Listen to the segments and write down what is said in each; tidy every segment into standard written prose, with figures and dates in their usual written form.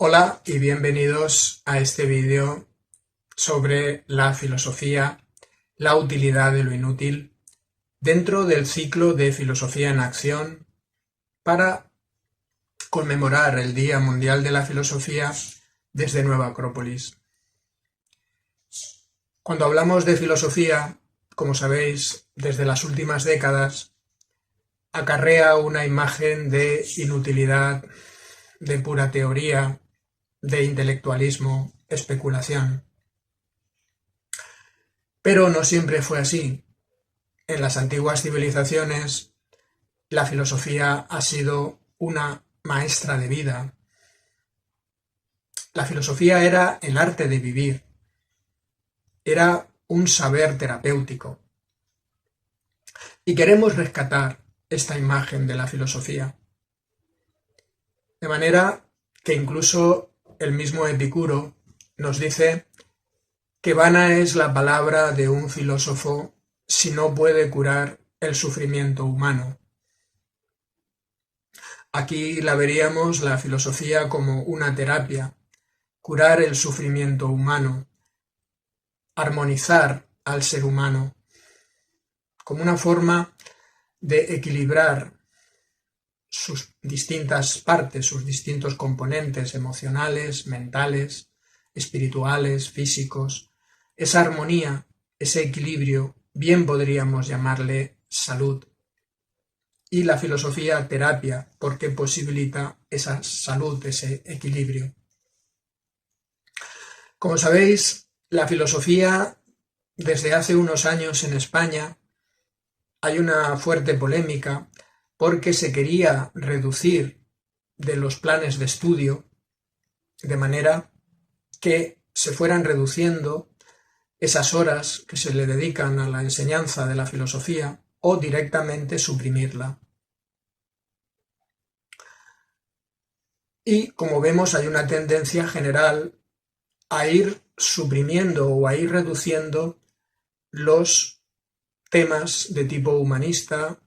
Hola y bienvenidos a este vídeo sobre la filosofía, la utilidad de lo inútil, dentro del ciclo de Filosofía en Acción para conmemorar el Día Mundial de la Filosofía desde Nueva Acrópolis. Cuando hablamos de filosofía, como sabéis, desde las últimas décadas, acarrea una imagen de inutilidad, de pura teoría, de intelectualismo, especulación. Pero no siempre fue así. En las antiguas civilizaciones, la filosofía ha sido una maestra de vida. La filosofía era el arte de vivir. Era un saber terapéutico. Y queremos rescatar esta imagen de la filosofía. De manera que incluso el mismo Epicuro nos dice que vana es la palabra de un filósofo si no puede curar el sufrimiento humano. Aquí la veríamos la filosofía como una terapia, curar el sufrimiento humano, armonizar al ser humano, como una forma de equilibrar sus distintas partes, sus distintos componentes emocionales, mentales, espirituales, físicos. Esa armonía, ese equilibrio, bien podríamos llamarle salud. Y la filosofía terapia, porque posibilita esa salud, ese equilibrio. Como sabéis, la filosofía, desde hace unos años en España, hay una fuerte polémica porque se quería reducir de los planes de estudio de manera que se fueran reduciendo esas horas que se le dedican a la enseñanza de la filosofía o directamente suprimirla. Y como vemos, hay una tendencia general a ir suprimiendo o a ir reduciendo los temas de tipo humanista,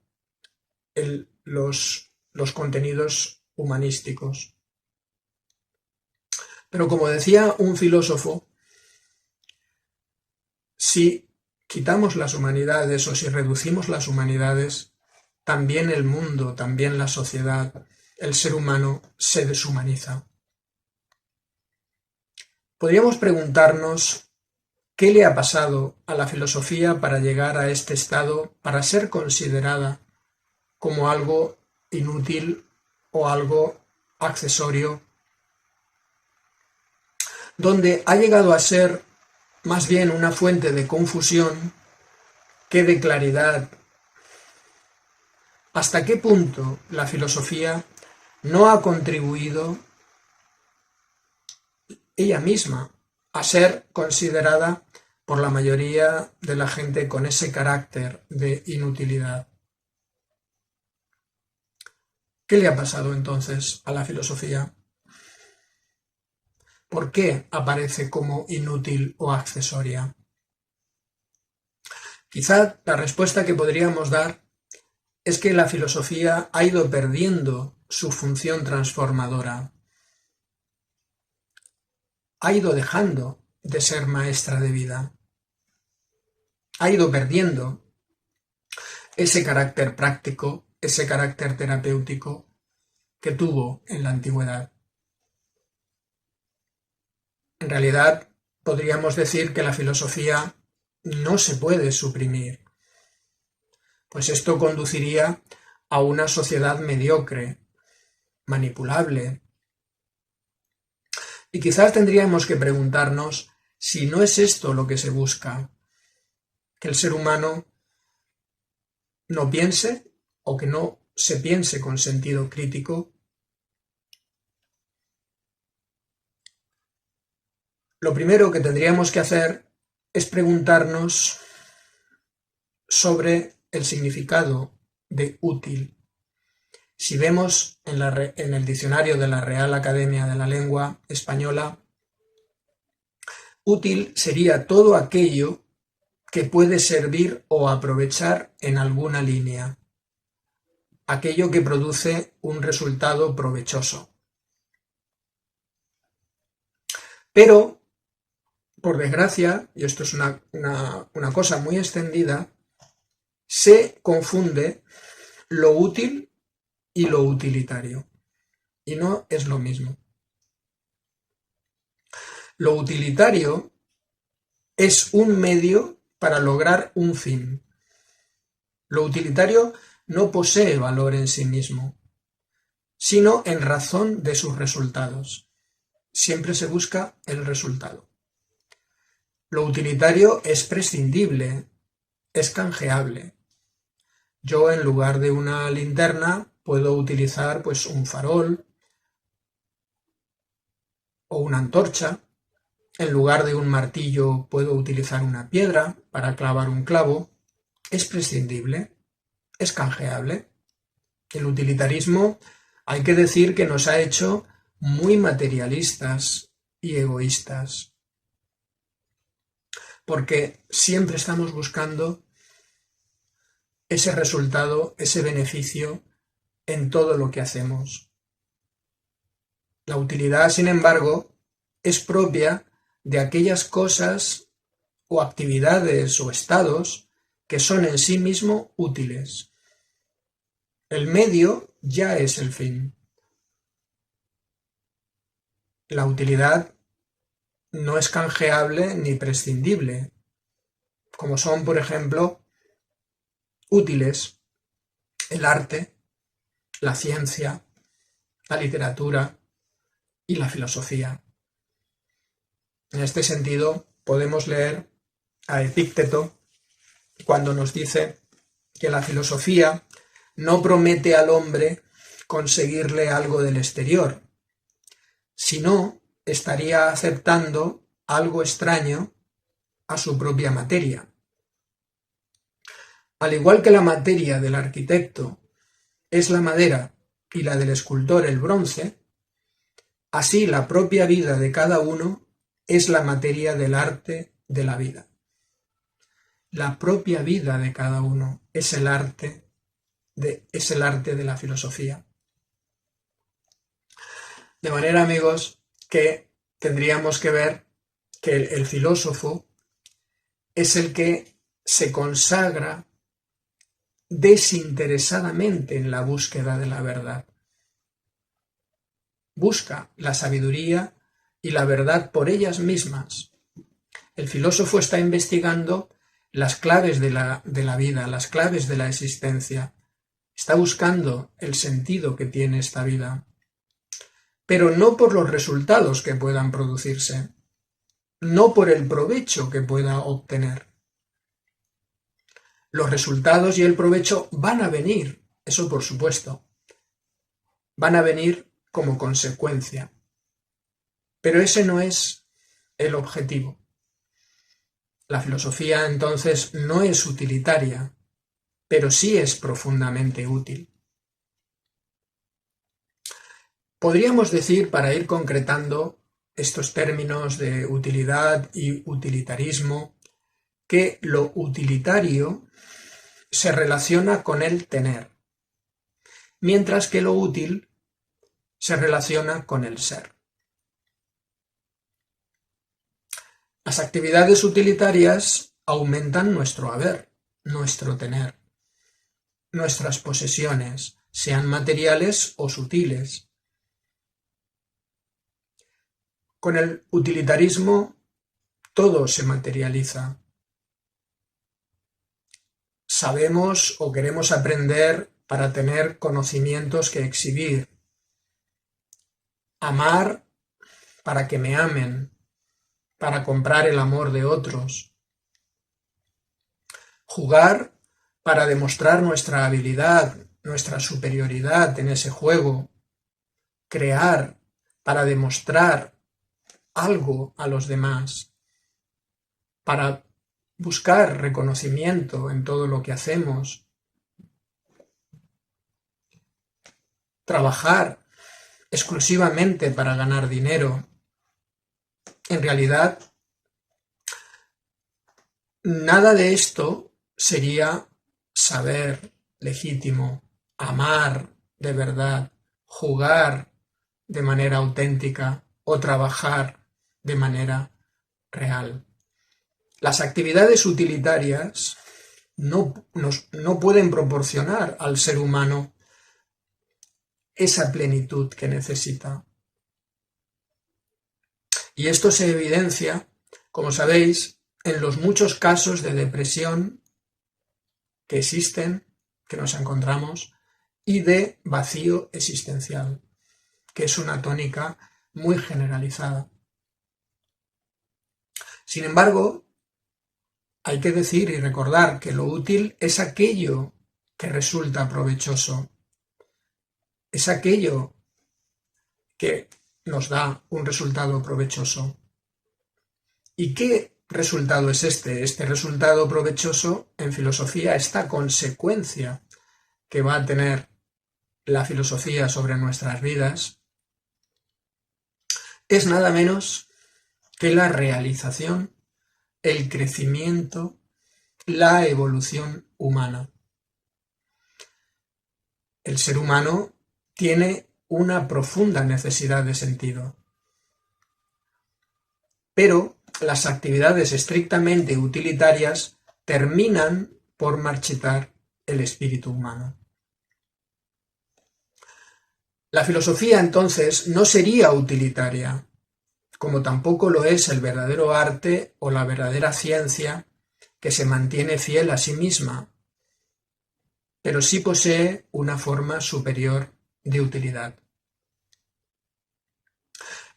los contenidos humanísticos. Pero como decía un filósofo, si quitamos las humanidades o si reducimos las humanidades, también el mundo, también la sociedad, el ser humano se deshumaniza. Podríamos preguntarnos qué le ha pasado a la filosofía para llegar a este estado, para ser considerada como algo inútil o algo accesorio, donde ha llegado a ser más bien una fuente de confusión que de claridad. ¿Hasta qué punto la filosofía no ha contribuido ella misma a ser considerada por la mayoría de la gente con ese carácter de inutilidad? ¿Qué le ha pasado entonces a la filosofía? ¿Por qué aparece como inútil o accesoria? Quizá la respuesta que podríamos dar es que la filosofía ha ido perdiendo su función transformadora. Ha ido dejando de ser maestra de vida. Ha ido perdiendo ese carácter práctico, ese carácter terapéutico que tuvo en la antigüedad. En realidad, podríamos decir que la filosofía no se puede suprimir, pues esto conduciría a una sociedad mediocre, manipulable. Y quizás tendríamos que preguntarnos si no es esto lo que se busca, que el ser humano no piense o que no se piense con sentido crítico. Lo primero que tendríamos que hacer es preguntarnos sobre el significado de útil. Si vemos en el diccionario de la Real Academia de la Lengua Española, útil sería todo aquello que puede servir o aprovechar en alguna línea, aquello que produce un resultado provechoso. Pero, por desgracia, y esto es una cosa muy extendida, se confunde lo útil y lo utilitario. Y no es lo mismo. Lo utilitario es un medio para lograr un fin. Lo utilitario no posee valor en sí mismo, sino en razón de sus resultados. Siempre se busca el resultado. Lo utilitario es prescindible, es canjeable. Yo, en lugar de una linterna, puedo utilizar pues un farol o una antorcha. En lugar de un martillo puedo utilizar una piedra para clavar un clavo. Es prescindible, es canjeable. El utilitarismo, hay que decir que nos ha hecho muy materialistas y egoístas, porque siempre estamos buscando ese resultado, ese beneficio en todo lo que hacemos. La utilidad, sin embargo, es propia de aquellas cosas o actividades o estados que son en sí mismo útiles. El medio ya es el fin. La utilidad no es canjeable ni prescindible, como son, por ejemplo, útiles el arte, la ciencia, la literatura y la filosofía. En este sentido, podemos leer a Epícteto cuando nos dice que la filosofía no promete al hombre conseguirle algo del exterior, sino estaría aceptando algo extraño a su propia materia. Al igual que la materia del arquitecto es la madera y la del escultor el bronce, así la propia vida de cada uno es la materia del arte de la vida. La propia vida de cada uno es el arte de la filosofía. De manera, amigos, que tendríamos que ver que el filósofo es el que se consagra desinteresadamente en la búsqueda de la verdad. Busca la sabiduría y la verdad por ellas mismas. El filósofo está investigando las claves de la vida, las claves de la existencia. Está buscando el sentido que tiene esta vida, pero no por los resultados que puedan producirse, no por el provecho que pueda obtener. Los resultados y el provecho van a venir, eso por supuesto, van a venir como consecuencia, pero ese no es el objetivo. La filosofía entonces no es utilitaria, pero sí es profundamente útil. Podríamos decir, para ir concretando estos términos de utilidad y utilitarismo, que lo utilitario se relaciona con el tener, mientras que lo útil se relaciona con el ser. Las actividades utilitarias aumentan nuestro haber, nuestro tener, nuestras posesiones, sean materiales o sutiles. Con el utilitarismo todo se materializa. Sabemos o queremos aprender para tener conocimientos que exhibir. Amar para que me amen, para comprar el amor de otros. Jugar para demostrar nuestra habilidad, nuestra superioridad en ese juego. Crear para demostrar algo a los demás, para buscar reconocimiento en todo lo que hacemos. Trabajar exclusivamente para ganar dinero. En realidad, nada de esto sería saber legítimo, amar de verdad, jugar de manera auténtica o trabajar de manera real. Las actividades utilitarias no pueden proporcionar al ser humano esa plenitud que necesita. Y esto se evidencia, como sabéis, en los muchos casos de depresión que existen, que nos encontramos, y de vacío existencial, que es una tónica muy generalizada. Sin embargo, hay que decir y recordar que lo útil es aquello que resulta provechoso, es aquello que nos da un resultado provechoso. ¿Y qué resultado es este? Este resultado provechoso en filosofía, esta consecuencia que va a tener la filosofía sobre nuestras vidas, es nada menos que la realización, el crecimiento, la evolución humana. El ser humano tiene una profunda necesidad de sentido, pero las actividades estrictamente utilitarias terminan por marchitar el espíritu humano. La filosofía entonces no sería utilitaria, como tampoco lo es el verdadero arte o la verdadera ciencia que se mantiene fiel a sí misma, pero sí posee una forma superior de utilidad.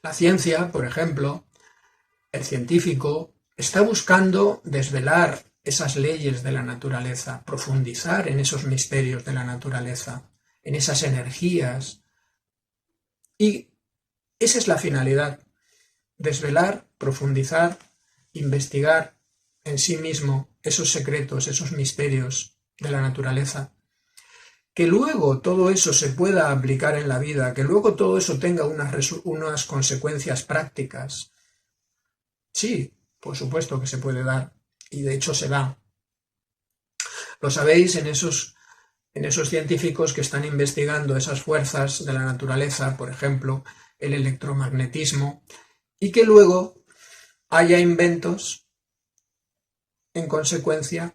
La ciencia, por ejemplo, el científico está buscando desvelar esas leyes de la naturaleza, profundizar en esos misterios de la naturaleza, en esas energías. Y esa es la finalidad, desvelar, profundizar, investigar en sí mismo esos secretos, esos misterios de la naturaleza. Que luego todo eso se pueda aplicar en la vida, que luego todo eso tenga unas consecuencias prácticas. Sí, por supuesto que se puede dar, y de hecho se da. Lo sabéis en esos científicos que están investigando esas fuerzas de la naturaleza, por ejemplo, el electromagnetismo, y que luego haya inventos en consecuencia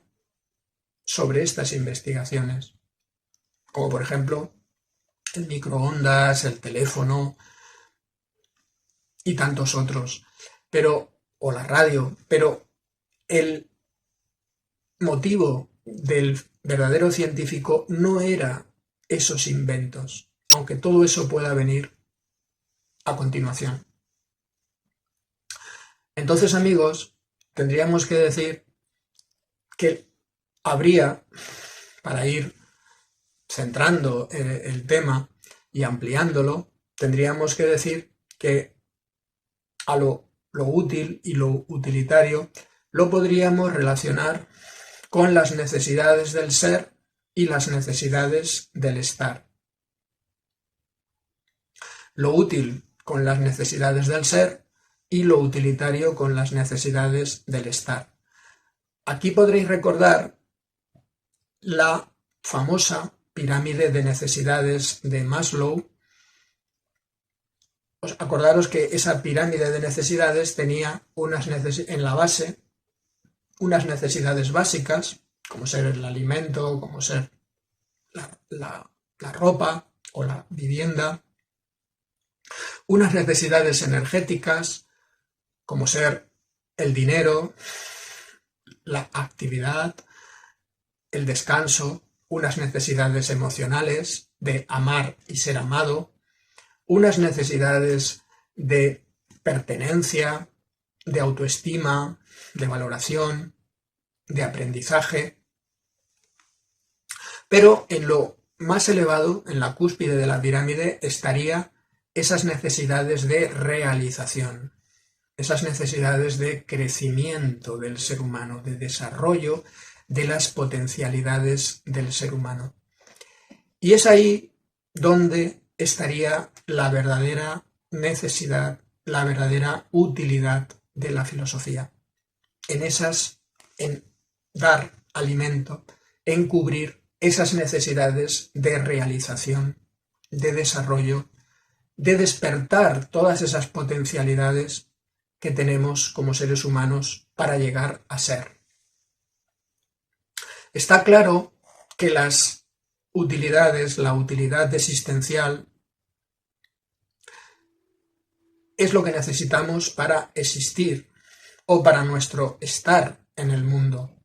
sobre estas investigaciones, como por ejemplo el microondas, el teléfono y tantos otros, o la radio, pero el motivo del verdadero científico no era esos inventos, aunque todo eso pueda venir a continuación. Entonces, amigos, tendríamos que decir que habría, para ir centrando el tema y ampliándolo, tendríamos que decir que a lo útil y lo utilitario lo podríamos relacionar con las necesidades del ser y las necesidades del estar. Lo útil con las necesidades del ser y lo utilitario con las necesidades del estar. Aquí podréis recordar la famosa pirámide de necesidades de Maslow. Acordaros que esa pirámide de necesidades tenía en la base unas necesidades básicas, como ser el alimento, como ser la ropa o la vivienda, unas necesidades energéticas, como ser el dinero, la actividad, el descanso, unas necesidades emocionales de amar y ser amado, unas necesidades de pertenencia, de autoestima, de valoración, de aprendizaje. Pero en lo más elevado, en la cúspide de la pirámide, estaría esas necesidades de realización, esas necesidades de crecimiento del ser humano, de desarrollo de las potencialidades del ser humano. Y es ahí donde estaría la verdadera necesidad, la verdadera utilidad de la filosofía. En dar alimento, en cubrir esas necesidades de realización, de desarrollo, de despertar todas esas potencialidades que tenemos como seres humanos para llegar a ser. Está claro que las utilidades, la utilidad existencial, es lo que necesitamos para existir o para nuestro estar en el mundo.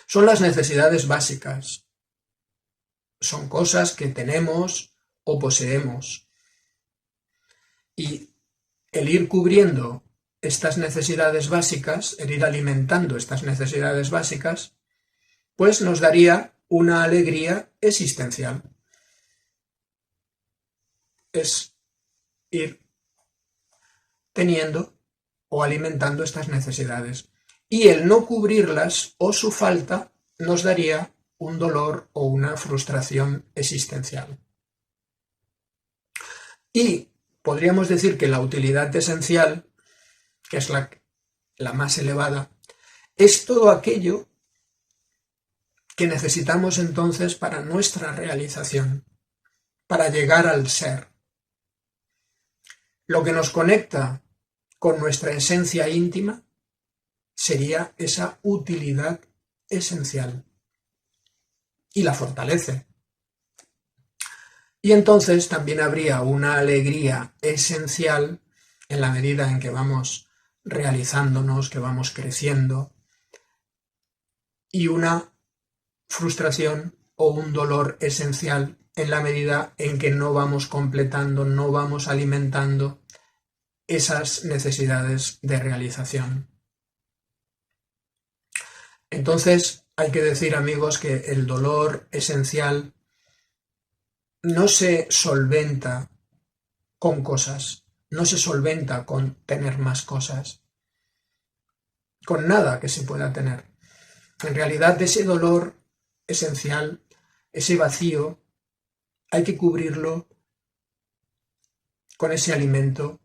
Son las necesidades básicas. Son cosas que tenemos o poseemos. Y el ir cubriendo estas necesidades básicas, el ir alimentando estas necesidades básicas, pues nos daría una alegría existencial. Es ir teniendo o alimentando estas necesidades. Y el no cubrirlas o su falta nos daría un dolor o una frustración existencial. Y podríamos decir que la utilidad esencial, que es la más elevada, es todo aquello que necesitamos entonces para nuestra realización, para llegar al ser. Lo que nos conecta con nuestra esencia íntima sería esa utilidad esencial y la fortalece. Y entonces también habría una alegría esencial en la medida en que vamos realizándonos, que vamos creciendo, y una frustración o un dolor esencial en la medida en que no vamos completando, no vamos alimentando esas necesidades de realización. Entonces, hay que decir, amigos, que el dolor esencial no se solventa con cosas, no se solventa con tener más cosas, con nada que se pueda tener. En realidad, ese dolor esencial, ese vacío, hay que cubrirlo con ese alimento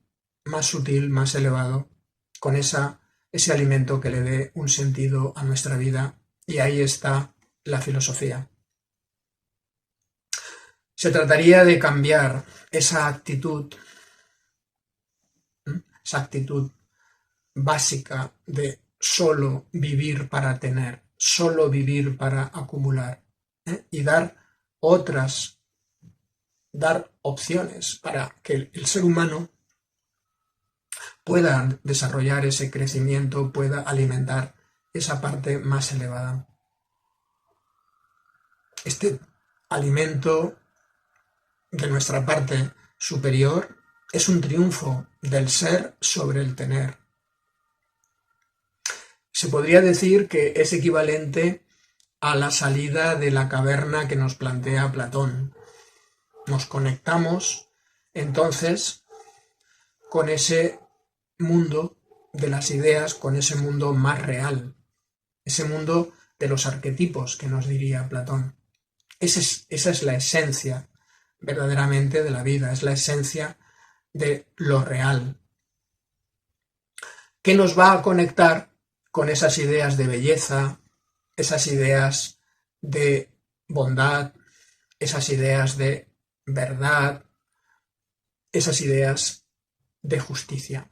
más sutil, más elevado, con ese alimento que le dé un sentido a nuestra vida, y ahí está la filosofía. Se trataría de cambiar esa actitud básica de solo vivir para tener, solo vivir para acumular, y dar opciones para que el ser humano pueda desarrollar ese crecimiento, pueda alimentar esa parte más elevada. Este alimento de nuestra parte superior es un triunfo del ser sobre el tener. Se podría decir que es equivalente a la salida de la caverna que nos plantea Platón. Nos conectamos entonces con ese mundo de las ideas, con ese mundo más real, ese mundo de los arquetipos que nos diría Platón. Esa es la esencia verdaderamente de la vida, es la esencia de lo real, que nos va a conectar con esas ideas de belleza, esas ideas de bondad, esas ideas de verdad, esas ideas de justicia.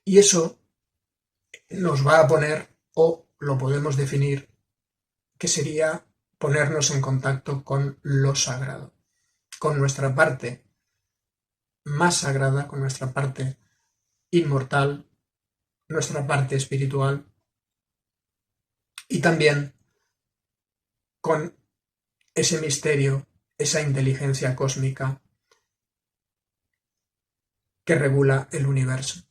Y eso nos va a poner, o lo podemos definir, que sería ponernos en contacto con lo sagrado, con nuestra parte más sagrada, con nuestra parte inmortal, nuestra parte espiritual, y también con ese misterio, esa inteligencia cósmica que regula el universo.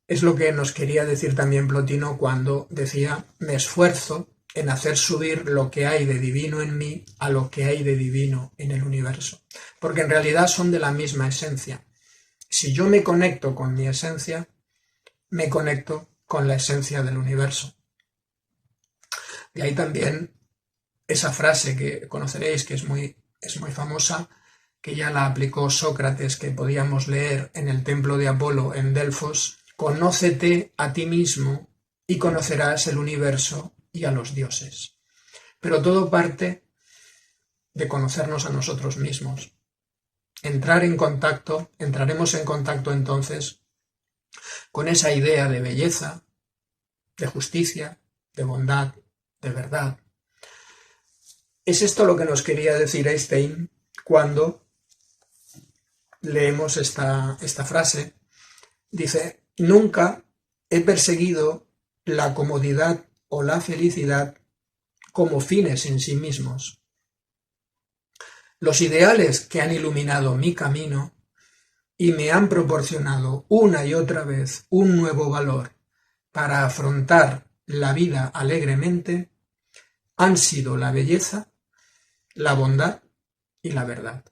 Es lo que nos quería decir también Plotino cuando decía: me esfuerzo en hacer subir lo que hay de divino en mí a lo que hay de divino en el universo, porque en realidad son de la misma esencia. Si yo me conecto con mi esencia, me conecto con la esencia del universo. Y ahí también esa frase que conoceréis, que es muy famosa, que ya la aplicó Sócrates, que podíamos leer en el templo de Apolo en Delfos: conócete a ti mismo y conocerás el universo y a los dioses. Pero todo parte de conocernos a nosotros mismos. entraremos en contacto entonces con esa idea de belleza, de justicia, de bondad, de verdad. Es esto lo que nos quería decir Einstein cuando leemos esta frase. Dice: nunca he perseguido la comodidad o la felicidad como fines en sí mismos. Los ideales que han iluminado mi camino y me han proporcionado una y otra vez un nuevo valor para afrontar la vida alegremente han sido la belleza, la bondad y la verdad.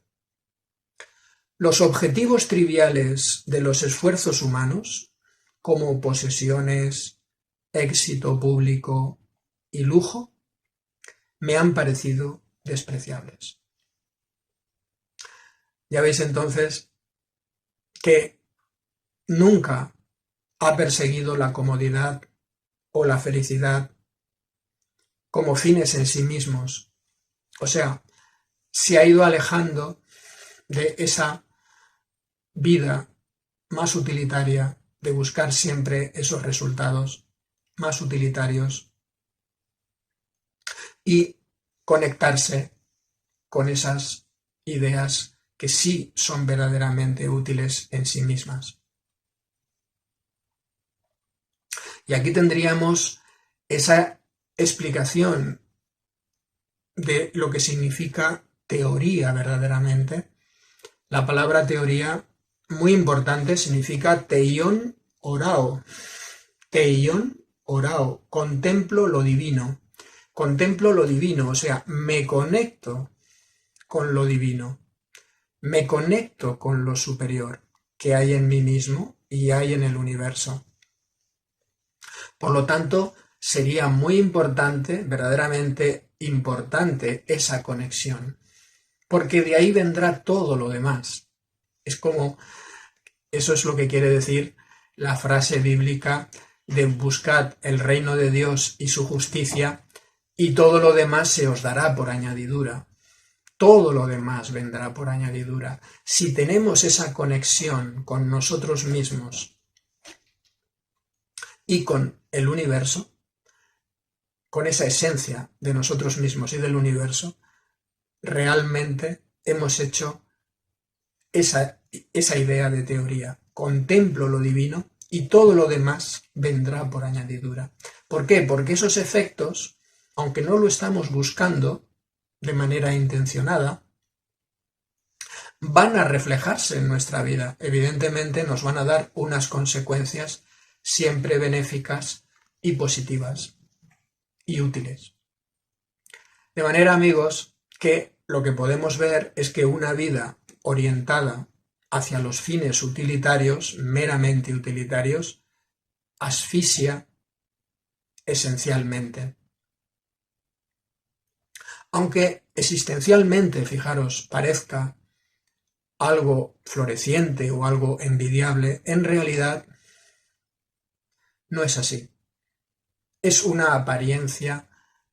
Los objetivos triviales de los esfuerzos humanos, como posesiones, éxito público y lujo, me han parecido despreciables. Ya veis entonces que nunca ha perseguido la comodidad o la felicidad como fines en sí mismos. O sea, se ha ido alejando de esa vida más utilitaria, de buscar siempre esos resultados más utilitarios y conectarse con esas ideas que sí son verdaderamente útiles en sí mismas. Y aquí tendríamos esa explicación de lo que significa teoría verdaderamente. La palabra teoría, muy importante, significa teion orao. Teion orao, contemplo lo divino. Contemplo lo divino, o sea, me conecto con lo divino. Me conecto con lo superior que hay en mí mismo y hay en el universo. Por lo tanto, sería muy importante, verdaderamente importante, esa conexión, porque de ahí vendrá todo lo demás. Eso es lo que quiere decir la frase bíblica de buscad el reino de Dios y su justicia, y todo lo demás se os dará por añadidura. Todo lo demás vendrá por añadidura. Si tenemos esa conexión con nosotros mismos y con el universo, con esa esencia de nosotros mismos y del universo, realmente hemos hecho esa idea de teoría. Contemplo lo divino y todo lo demás vendrá por añadidura. ¿Por qué? Porque esos efectos, aunque no lo estamos buscando de manera intencionada, van a reflejarse en nuestra vida. Evidentemente nos van a dar unas consecuencias siempre benéficas y positivas y útiles. De manera, amigos, que lo que podemos ver es que una vida orientada hacia los fines utilitarios, meramente utilitarios, asfixia esencialmente. Aunque existencialmente, fijaros, parezca algo floreciente o algo envidiable, en realidad no es así. Es una apariencia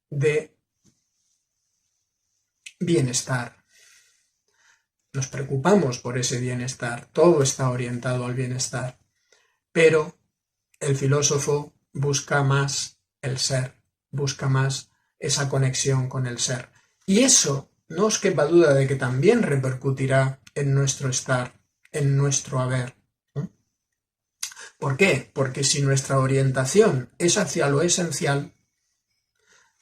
de bienestar. Nos preocupamos por ese bienestar, todo está orientado al bienestar, pero el filósofo busca más el ser, busca más esa conexión con el ser. Y eso, no os quepa duda de que también repercutirá en nuestro estar, en nuestro haber. ¿Por qué? Porque si nuestra orientación es hacia lo esencial,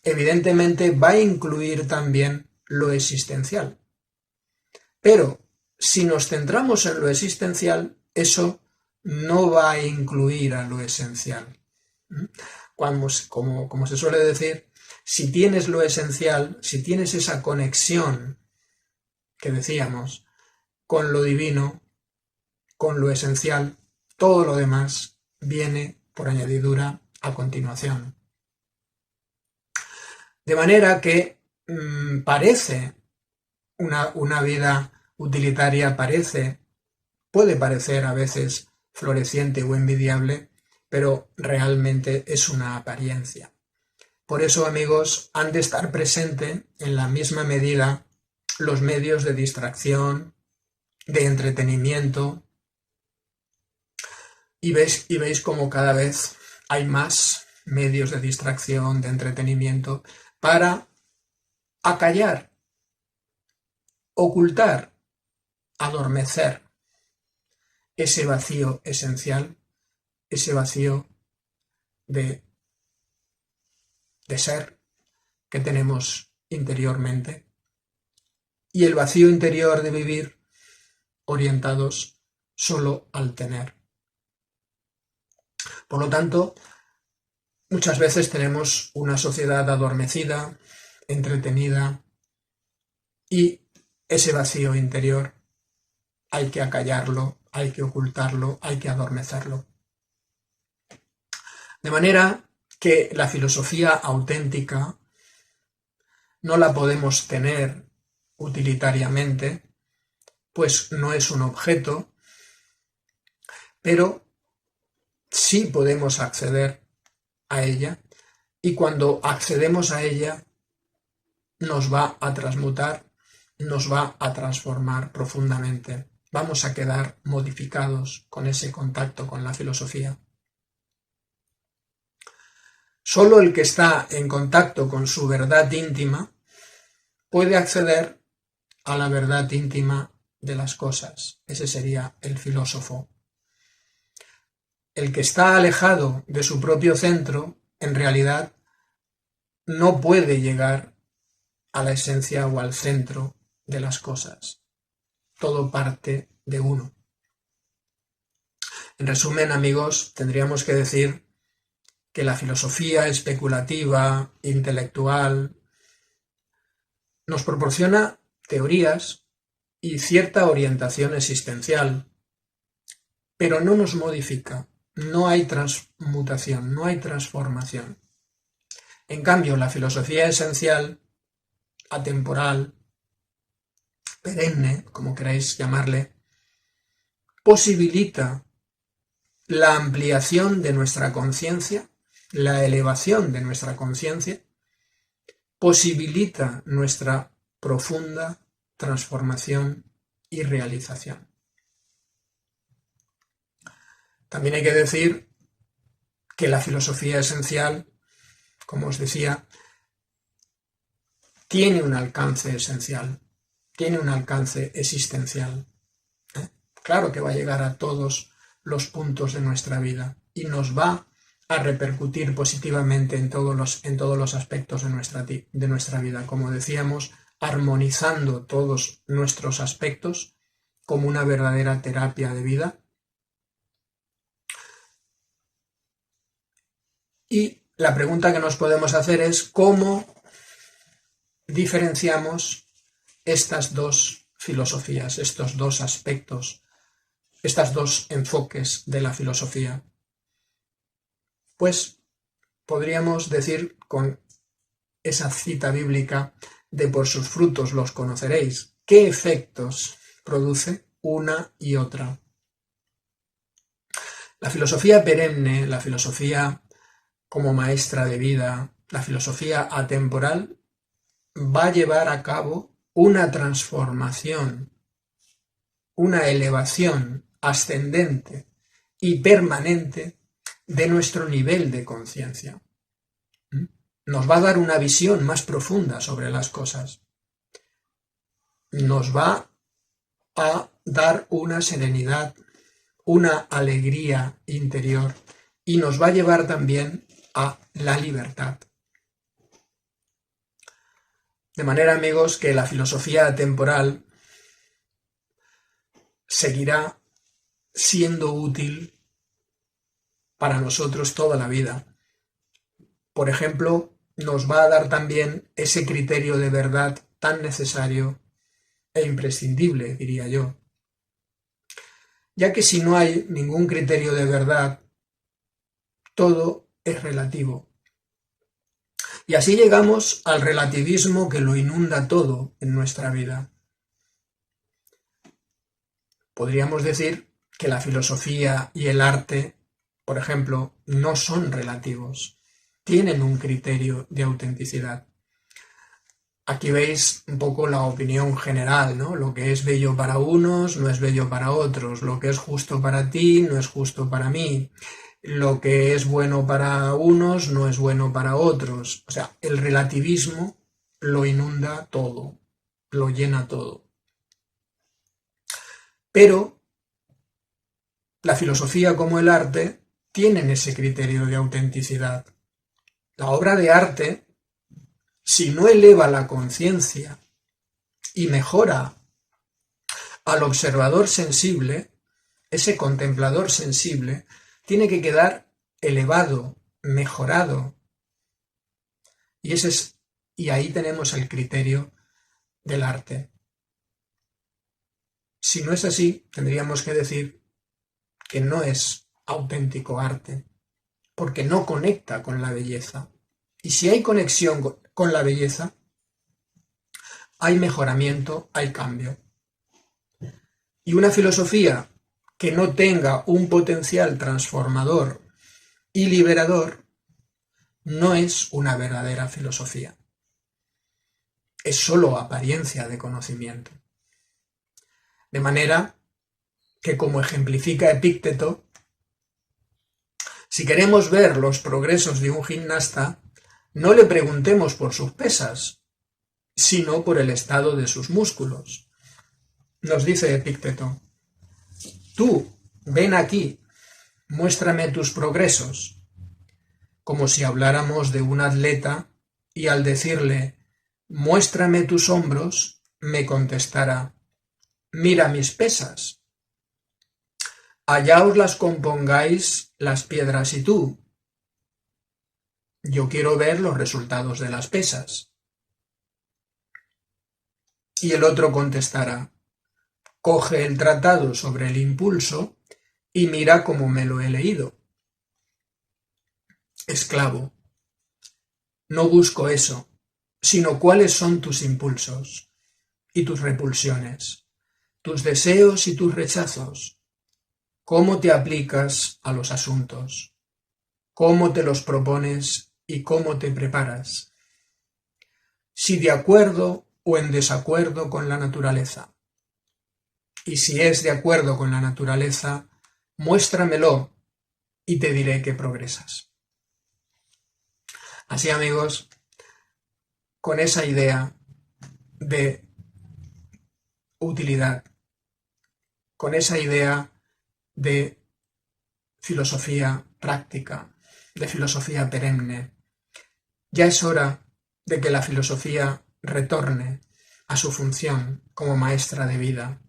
evidentemente va a incluir también lo existencial. Pero si nos centramos en lo existencial, eso no va a incluir a lo esencial. Como se suele decir, si tienes lo esencial, si tienes esa conexión que decíamos con lo divino, con lo esencial, todo lo demás viene por añadidura a continuación. De manera que parece una vida utilitaria, puede parecer a veces floreciente o envidiable, pero realmente es una apariencia. Por eso, amigos, han de estar presente en la misma medida los medios de distracción, de entretenimiento, y veis como cada vez hay más medios de distracción, de entretenimiento, para acallar, ocultar, adormecer ese vacío esencial, ese vacío de ser que tenemos interiormente, y el vacío interior de vivir orientados solo al tener. Por lo tanto, muchas veces tenemos una sociedad adormecida, entretenida, y ese vacío interior hay que acallarlo, hay que ocultarlo, hay que adormecerlo. De manera que la filosofía auténtica no la podemos tener utilitariamente, pues no es un objeto, pero sí podemos acceder a ella, y cuando accedemos a ella nos va a transmutar, nos va a transformar profundamente. Vamos a quedar modificados con ese contacto con la filosofía. Solo el que está en contacto con su verdad íntima puede acceder a la verdad íntima de las cosas. Ese sería el filósofo. El que está alejado de su propio centro, en realidad, no puede llegar a la esencia o al centro de las cosas. Todo parte de uno. En resumen, amigos, tendríamos que decir que la filosofía especulativa, intelectual, nos proporciona teorías y cierta orientación existencial, pero no nos modifica, no hay transmutación, no hay transformación. En cambio, la filosofía esencial, atemporal, perenne, como queráis llamarle, posibilita la ampliación de nuestra conciencia, la elevación de nuestra conciencia, posibilita nuestra profunda transformación y realización. También hay que decir que la filosofía esencial, como os decía, tiene un alcance esencial, tiene un alcance existencial. Claro que va a llegar a todos los puntos de nuestra vida y nos va a repercutir positivamente en todos los aspectos de nuestra vida, como decíamos, armonizando todos nuestros aspectos como una verdadera terapia de vida. Y la pregunta que nos podemos hacer es ¿cómo diferenciamos estas dos filosofías, estos dos aspectos, estos dos enfoques de la filosofía? Pues podríamos decir con esa cita bíblica de por sus frutos los conoceréis. ¿Qué efectos produce una y otra? La filosofía perenne, la filosofía como maestra de vida, la filosofía atemporal, va a llevar a cabo una transformación, una elevación ascendente y permanente de nuestro nivel de conciencia. Nos va a dar una visión más profunda sobre las cosas. Nos va a dar una serenidad, una alegría interior y nos va a llevar también a la libertad. De manera, amigos, que la filosofía atemporal seguirá siendo útil para nosotros toda la vida. Por ejemplo, nos va a dar también ese criterio de verdad tan necesario e imprescindible, diría yo. Ya que si no hay ningún criterio de verdad, todo es relativo. Y así llegamos al relativismo que lo inunda todo en nuestra vida. Podríamos decir que la filosofía y el arte, por ejemplo, no son relativos, tienen un criterio de autenticidad. Aquí veis un poco la opinión general, ¿no? Lo que es bello para unos no es bello para otros, lo que es justo para ti no es justo para mí, lo que es bueno para unos no es bueno para otros. O sea, el relativismo lo inunda todo, lo llena todo. Pero la filosofía como el arte tienen ese criterio de autenticidad. La obra de arte, si no eleva la conciencia y mejora al observador sensible, ese contemplador sensible, tiene que quedar elevado, mejorado. Y ahí tenemos el criterio del arte. Si no es así, tendríamos que decir que no es auténtico arte, porque no conecta con la belleza. Y si hay conexión con la belleza, hay mejoramiento, hay cambio. Y una filosofía que no tenga un potencial transformador y liberador no es una verdadera filosofía. Es solo apariencia de conocimiento. De manera que, como ejemplifica Epícteto, si queremos ver los progresos de un gimnasta, no le preguntemos por sus pesas, sino por el estado de sus músculos. Nos dice Epícteto: tú, ven aquí, muéstrame tus progresos, como si habláramos de un atleta y al decirle, muéstrame tus hombros, me contestara, mira mis pesas. Allá os las compongáis las piedras y tú. Yo quiero ver los resultados de las pesas. Y el otro contestará, coge el tratado sobre el impulso y mira cómo me lo he leído. Esclavo, no busco eso, sino cuáles son tus impulsos y tus repulsiones, tus deseos y tus rechazos, cómo te aplicas a los asuntos, cómo te los propones y cómo te preparas, si de acuerdo o en desacuerdo con la naturaleza. Y si es de acuerdo con la naturaleza, muéstramelo y te diré que progresas. Así, amigos, con esa idea de utilidad, con esa idea de filosofía práctica, de filosofía perenne, ya es hora de que la filosofía retorne a su función como maestra de vida,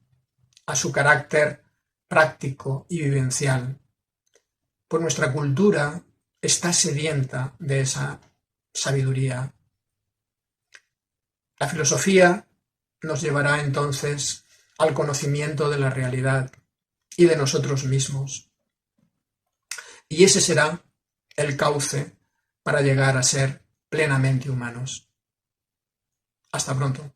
a su carácter práctico y vivencial. Pues nuestra cultura está sedienta de esa sabiduría. La filosofía nos llevará entonces al conocimiento de la realidad y de nosotros mismos. Y ese será el cauce para llegar a ser plenamente humanos. Hasta pronto.